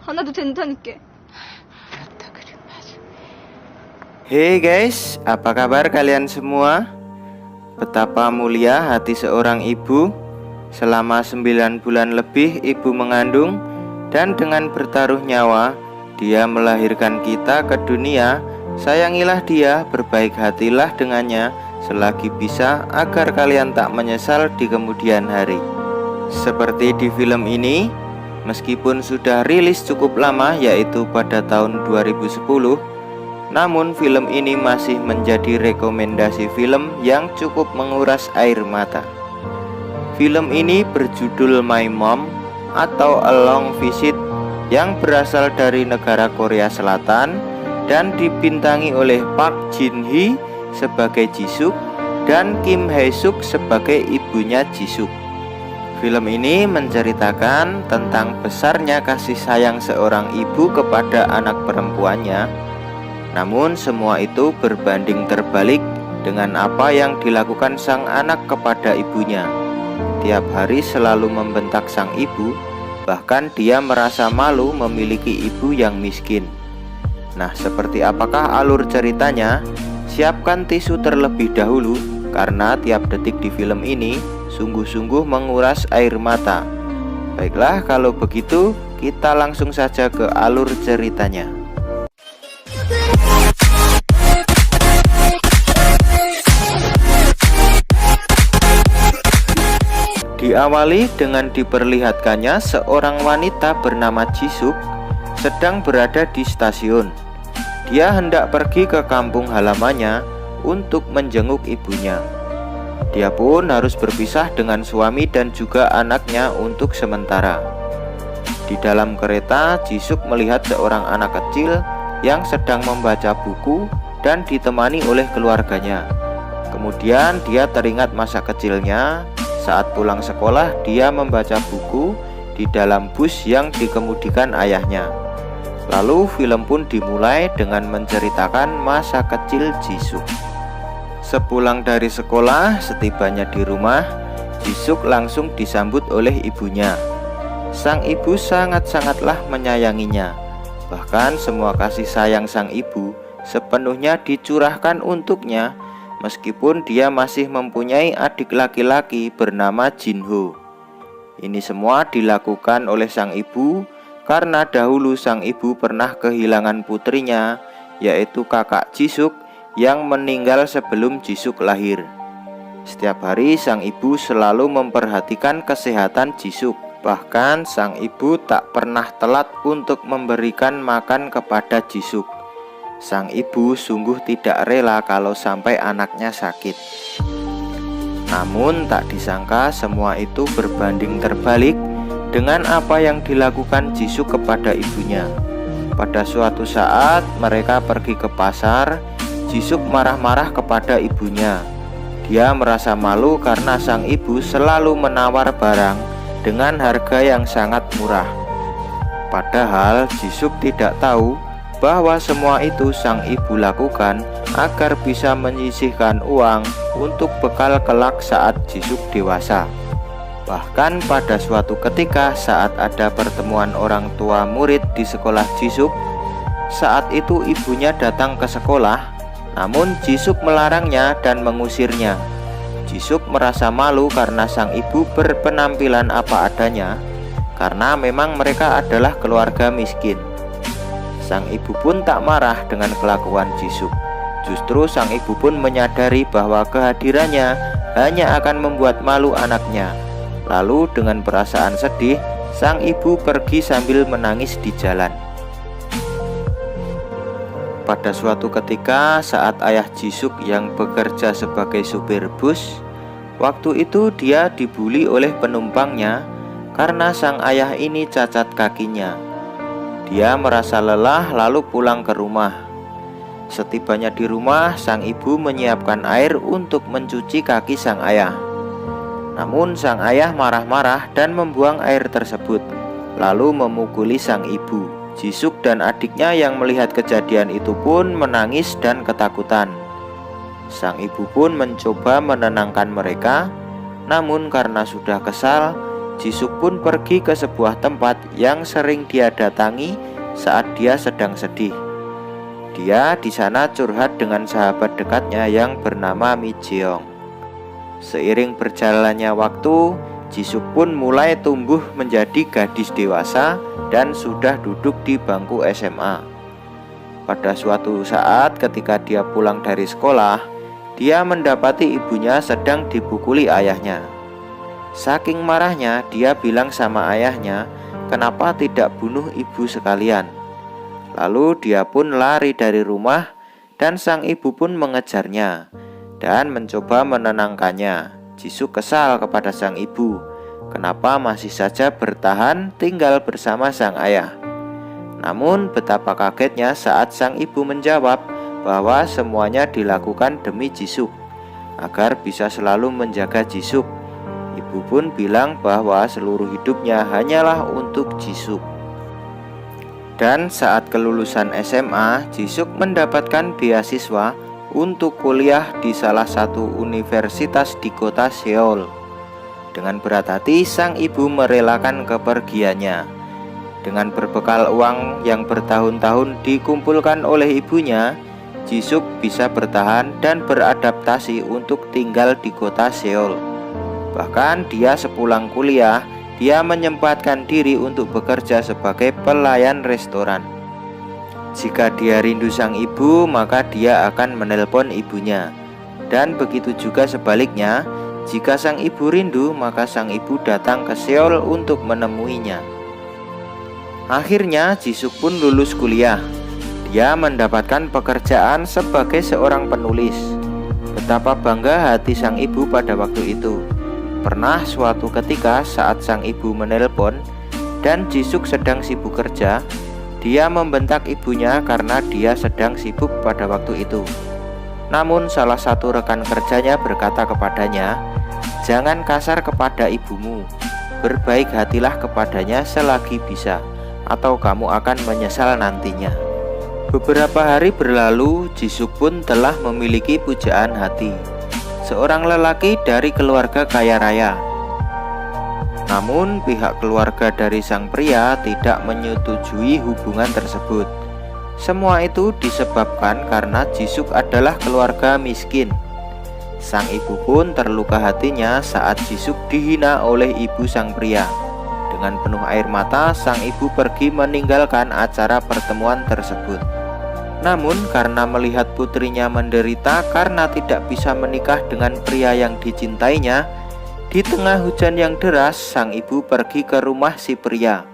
안 와도 된다니까. Hey guys, apa kabar kalian semua? Betapa mulia hati seorang ibu. Selama 9 bulan lebih ibu mengandung, dan dengan bertaruh nyawa dia melahirkan kita ke dunia. Sayangilah dia, berbaik hatilah dengannya selagi bisa, agar kalian tak menyesal di kemudian hari. Seperti di film ini, meskipun sudah rilis cukup lama, yaitu pada tahun 2010, namun film ini masih menjadi rekomendasi film yang cukup menguras air mata. Film ini berjudul My Mom atau A Long Visit, yang berasal dari negara Korea Selatan dan dibintangi oleh Park Jin Hee sebagai Jisuk dan Kim Hae Suk sebagai ibunya Jisuk. Film ini menceritakan tentang besarnya kasih sayang seorang ibu kepada anak perempuannya. Namun semua itu berbanding terbalik dengan apa yang dilakukan sang anak kepada ibunya. Tiap hari selalu membentak sang ibu, bahkan dia merasa malu memiliki ibu yang miskin. Nah, seperti apakah alur ceritanya? Siapkan tisu terlebih dahulu, karena tiap detik di film ini sungguh-sungguh menguras air mata. Baiklah, kalau begitu kita langsung saja ke alur ceritanya. Diawali dengan diperlihatkannya seorang wanita bernama Jisuk sedang berada di stasiun. Dia hendak pergi ke kampung halamannya untuk menjenguk ibunya. Dia pun harus berpisah dengan suami dan juga anaknya untuk sementara. Di dalam kereta, Jisuk melihat seorang anak kecil yang sedang membaca buku dan ditemani oleh keluarganya. Kemudian dia teringat masa kecilnya. Saat pulang sekolah, dia membaca buku di dalam bus yang dikemudikan ayahnya. Lalu film pun dimulai dengan menceritakan masa kecil Jisuk. Sepulang dari sekolah, setibanya di rumah, Jisuk langsung disambut oleh ibunya. Sang ibu sangat-sangatlah menyayanginya. Bahkan semua kasih sayang sang ibu sepenuhnya dicurahkan untuknya, meskipun dia masih mempunyai adik laki-laki bernama Jinho. Ini semua dilakukan oleh sang ibu karena dahulu sang ibu pernah kehilangan putrinya, yaitu kakak Jisuk yang meninggal sebelum Jisuk lahir. Setiap hari sang ibu selalu memperhatikan kesehatan Jisuk. Bahkan sang ibu tak pernah telat untuk memberikan makan kepada Jisuk. Sang ibu sungguh tidak rela kalau sampai anaknya sakit. Namun tak disangka semua itu berbanding terbalik dengan apa yang dilakukan Jisuk kepada ibunya. Pada suatu saat mereka pergi ke pasar, Jisuk marah-marah kepada ibunya. Dia merasa malu karena sang ibu selalu menawar barang dengan harga yang sangat murah. Padahal Jisuk tidak tahu bahwa semua itu sang ibu lakukan agar bisa menyisihkan uang untuk bekal kelak saat Jisuk dewasa. Bahkan pada suatu ketika saat ada pertemuan orang tua murid di sekolah Jisuk, saat itu ibunya datang ke sekolah, namun Jisuk melarangnya dan mengusirnya. Jisuk merasa malu karena sang ibu berpenampilan apa adanya, karena memang mereka adalah keluarga miskin. Sang ibu pun tak marah dengan kelakuan Jisuk. Justru sang ibu pun menyadari bahwa kehadirannya hanya akan membuat malu anaknya. Lalu dengan perasaan sedih, sang ibu pergi sambil menangis di jalan. Pada suatu ketika saat ayah Jisuk yang bekerja sebagai supir bus, waktu itu dia dibuli oleh penumpangnya karena sang ayah ini cacat kakinya. Dia merasa lelah lalu pulang ke rumah. Setibanya di rumah, sang ibu menyiapkan air untuk mencuci kaki sang ayah. Namun sang ayah marah-marah dan membuang air tersebut, lalu memukuli sang ibu. Jisuk dan adiknya yang melihat kejadian itu pun menangis dan ketakutan. Sang ibu pun mencoba menenangkan mereka, namun karena sudah kesal, Jisuk pun pergi ke sebuah tempat yang sering dia datangi saat dia sedang sedih. Dia di sana curhat dengan sahabat dekatnya yang bernama Mi Jeong. Seiring berjalannya waktu, Jisuk pun mulai tumbuh menjadi gadis dewasa dan sudah duduk di bangku SMA. Pada suatu saat ketika dia pulang dari sekolah, dia mendapati ibunya sedang dipukuli ayahnya. Saking marahnya, dia bilang sama ayahnya, kenapa tidak bunuh ibu sekalian. Lalu dia pun lari dari rumah dan sang ibu pun mengejarnya dan mencoba menenangkannya. Jisuk kesal kepada sang ibu, kenapa masih saja bertahan tinggal bersama sang ayah. Namun betapa kagetnya saat sang ibu menjawab bahwa semuanya dilakukan demi Jisuk, agar bisa selalu menjaga Jisuk. Ibu pun bilang bahwa seluruh hidupnya hanyalah untuk Jisuk. Dan saat kelulusan SMA, Jisuk mendapatkan beasiswa untuk kuliah di salah satu universitas di kota Seoul. Dengan berat hati, sang ibu merelakan kepergiannya. Dengan berbekal uang yang bertahun-tahun dikumpulkan oleh ibunya, Jisuk bisa bertahan dan beradaptasi untuk tinggal di kota Seoul. Bahkan dia sepulang kuliah, dia menyempatkan diri untuk bekerja sebagai pelayan restoran. Jika dia rindu sang ibu, maka dia akan menelpon ibunya. Dan begitu juga sebaliknya, jika sang ibu rindu, maka sang ibu datang ke Seoul untuk menemuinya. Akhirnya Jisuk pun lulus kuliah. Dia mendapatkan pekerjaan sebagai seorang penulis. Betapa bangga hati sang ibu pada waktu itu. Pernah suatu ketika saat sang ibu menelpon dan Jisuk sedang sibuk kerja, dia membentak ibunya karena dia sedang sibuk pada waktu itu. Namun salah satu rekan kerjanya berkata kepadanya, "Jangan kasar kepada ibumu, berbaik hatilah kepadanya selagi bisa, atau kamu akan menyesal nantinya." Beberapa hari berlalu, Jisuk pun telah memiliki pujaan hati, seorang lelaki dari keluarga kaya raya. Namun pihak keluarga dari sang pria tidak menyetujui hubungan tersebut. Semua itu disebabkan karena Jisuk adalah keluarga miskin. Sang ibu pun terluka hatinya saat Jisuk dihina oleh ibu sang pria. Dengan penuh air mata, sang ibu pergi meninggalkan acara pertemuan tersebut. Namun karena melihat putrinya menderita karena tidak bisa menikah dengan pria yang dicintainya, di tengah hujan yang deras, sang ibu pergi ke rumah si pria.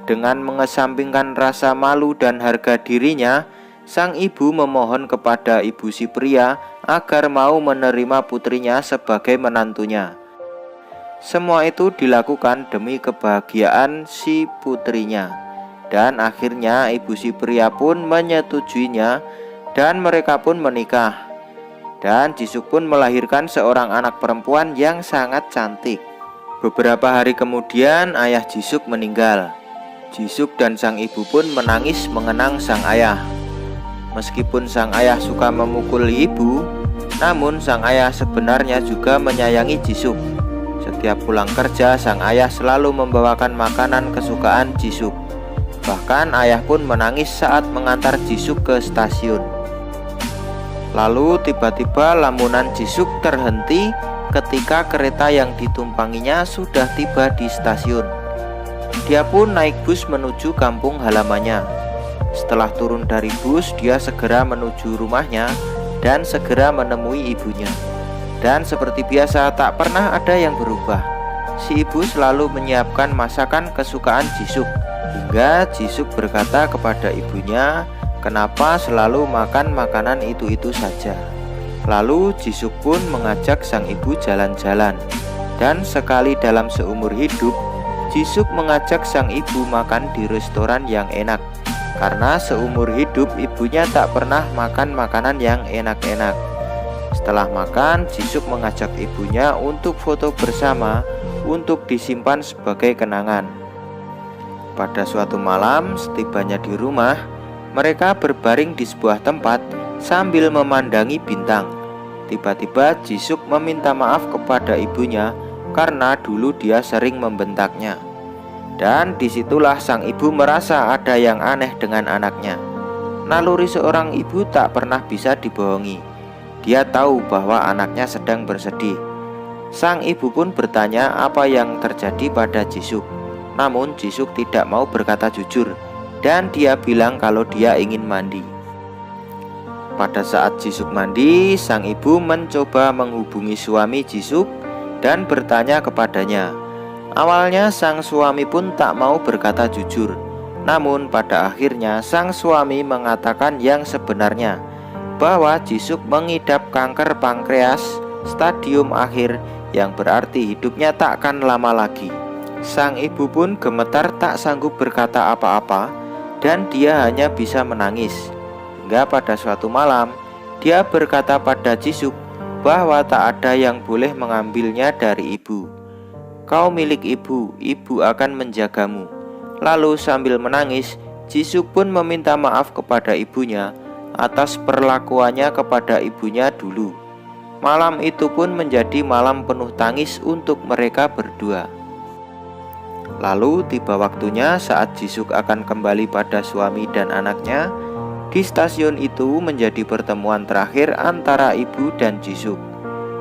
Dengan mengesampingkan rasa malu dan harga dirinya, sang ibu memohon kepada ibu si pria agar mau menerima putrinya sebagai menantunya. Semua itu dilakukan demi kebahagiaan si putrinya. Dan akhirnya ibu si pria pun menyetujuinya dan mereka pun menikah. Dan Jisuk pun melahirkan seorang anak perempuan yang sangat cantik. Beberapa hari kemudian ayah Jisuk meninggal. Jisuk dan sang ibu pun menangis mengenang sang ayah. Meskipun sang ayah suka memukul ibu, namun sang ayah sebenarnya juga menyayangi Jisuk. Setiap pulang kerja, sang ayah selalu membawakan makanan kesukaan Jisuk. Bahkan ayah pun menangis saat mengantar Jisuk ke stasiun. Lalu tiba-tiba lamunan Jisuk terhenti ketika kereta yang ditumpanginya sudah tiba di stasiun. Dia pun naik bus menuju kampung halamannya. Setelah turun dari bus, dia segera menuju rumahnya dan segera menemui ibunya. Dan seperti biasa, tak pernah ada yang berubah. Si ibu selalu menyiapkan masakan kesukaan Jisuk. Hingga Jisuk berkata kepada ibunya, kenapa selalu makan makanan itu-itu saja. Lalu Jisuk pun mengajak sang ibu jalan-jalan. Dan sekali dalam seumur hidup, Jisuk mengajak sang ibu makan di restoran yang enak. Karena seumur hidup ibunya tak pernah makan makanan yang enak-enak. Setelah makan, Jisuk mengajak ibunya untuk foto bersama untuk disimpan sebagai kenangan. Pada suatu malam, setibanya di rumah, mereka berbaring di sebuah tempat sambil memandangi bintang. Tiba-tiba Jisuk meminta maaf kepada ibunya karena dulu dia sering membentaknya. Dan disitulah sang ibu merasa ada yang aneh dengan anaknya. Naluri seorang ibu tak pernah bisa dibohongi. Dia tahu bahwa anaknya sedang bersedih. Sang ibu pun bertanya apa yang terjadi pada Jisuk. Namun Jisuk tidak mau berkata jujur, dan dia bilang kalau dia ingin mandi. Pada saat Jisuk mandi, sang ibu mencoba menghubungi suami Jisuk dan bertanya kepadanya. Awalnya sang suami pun tak mau berkata jujur. Namun pada akhirnya sang suami mengatakan yang sebenarnya, bahwa Jisuk mengidap kanker pankreas stadium akhir, yang berarti hidupnya tak akan lama lagi. Sang ibu pun gemetar tak sanggup berkata apa-apa, dan dia hanya bisa menangis. Hingga pada suatu malam, dia berkata pada Jisuk bahwa tak ada yang boleh mengambilnya dari ibu. Kau milik ibu, ibu akan menjagamu. Lalu sambil menangis, Jisuk pun meminta maaf kepada ibunya atas perlakuannya kepada ibunya dulu. Malam itu pun menjadi malam penuh tangis untuk mereka berdua. Lalu tiba waktunya saat Jisuk akan kembali pada suami dan anaknya. Di stasiun itu menjadi pertemuan terakhir antara ibu dan Jisuk.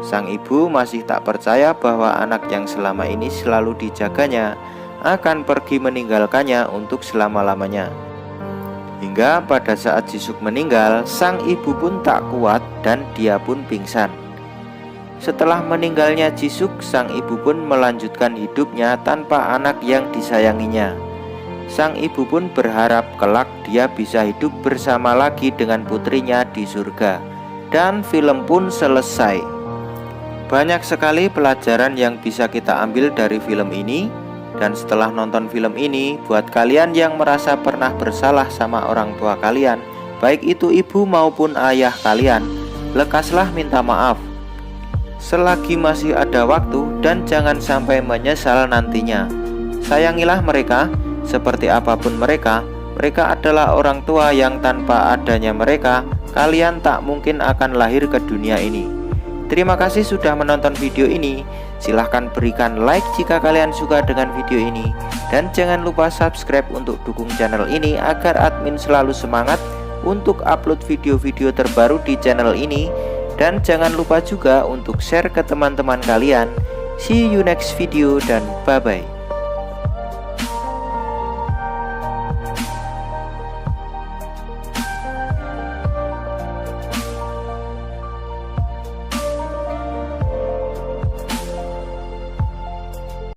Sang ibu masih tak percaya bahwa anak yang selama ini selalu dijaganya akan pergi meninggalkannya untuk selama-lamanya. Hingga pada saat Jisuk meninggal, sang ibu pun tak kuat dan dia pun pingsan. Setelah meninggalnya Jisuk, sang ibu pun melanjutkan hidupnya tanpa anak yang disayanginya. Sang ibu pun berharap kelak dia bisa hidup bersama lagi dengan putrinya di surga. Dan film pun selesai. Banyak sekali pelajaran yang bisa kita ambil dari film ini. Dan setelah nonton film ini, buat kalian yang merasa pernah bersalah sama orang tua kalian, baik itu ibu maupun ayah kalian, lekaslah minta maaf selagi masih ada waktu, dan jangan sampai menyesal nantinya. Sayangilah mereka, seperti apapun mereka adalah orang tua yang tanpa adanya mereka, kalian tak mungkin akan lahir ke dunia ini. Terima kasih sudah menonton video ini. Silahkan berikan like jika kalian suka dengan video ini. Dan jangan lupa subscribe untuk dukung channel ini agar admin selalu semangat untuk upload video-video terbaru di channel ini. Dan jangan lupa juga untuk share ke teman-teman kalian. See you next video dan bye-bye.